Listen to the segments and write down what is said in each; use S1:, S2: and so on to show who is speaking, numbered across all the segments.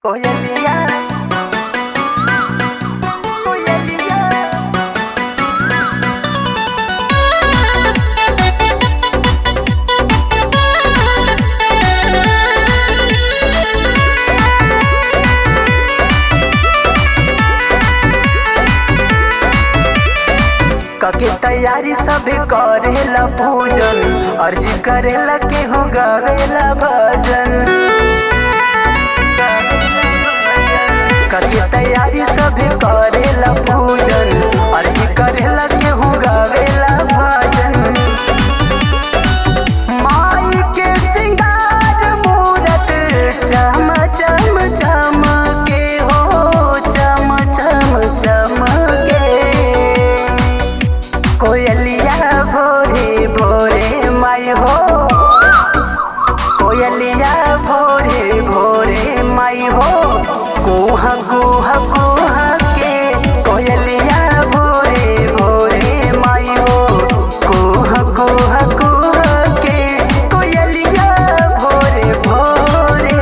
S1: कोयलिया कोयलिया कके तैयारी सभे करेला पूजन, अर्जी करेला केहू गावेला भजन। कके तैयारी सभे करेला पूजन, अर्जी करेला केहू गावेला भजन। माई के सिंगार मूरत चम चम चमके हो, चम चम चमके। कोयलिया भोरे भोरे माई हो, कोयलिया भोरे भोरे माई हो, कुह कुह कुह के। कोयलिया भोरे भोरे माई हो, कुह कुह कुह के। कोयलिया भोरे भोरे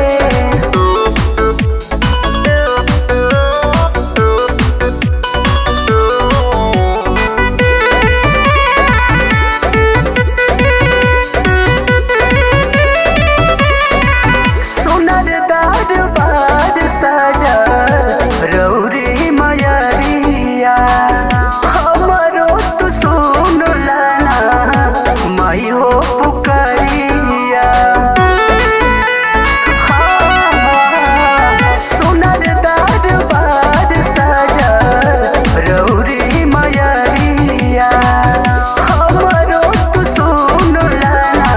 S1: सुनर दरबार सजल रौरी मयरिया, हमरो तू सुन लाना माई हो पुकरिया। सुनर दरबार सजल रौरी मयरिया, हमरो तू सुन लाना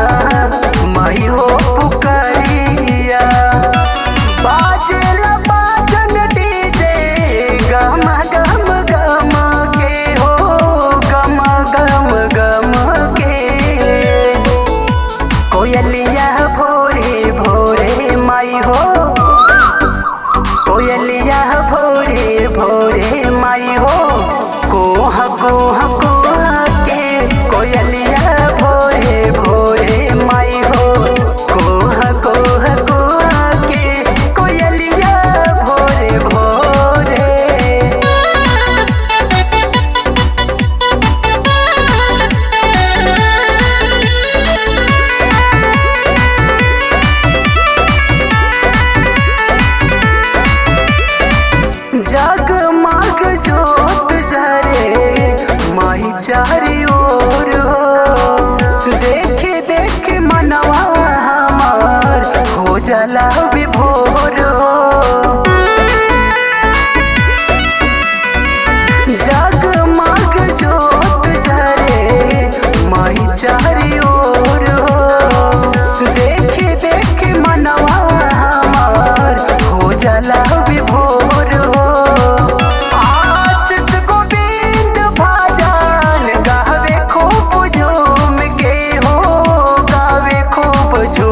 S1: माई हो पुकरिया। बाजेला बाजन डीजे गम गम गम के हो, गम गम गम के। कोयलिया भोरे भोरे माई हो, कोयलिया भोरे भोरे माई हो, कुह कुह कुह के। कोयलिया भोरे भोरे माई हो, कुह कुह कुह के। कोयलिया भोरे भोरे जगमग जोत जरे माई चारी ओर हो। देखे देखे मनवा हमार हो जाला विभोर हो। जगमग जोत जरे माई चारी ओर हो। देखे देखे मनवा हमार हो जाला विभोर हो। आशीष गोविंद भजन गावे खूब झूम के हो, गावे खूब झूम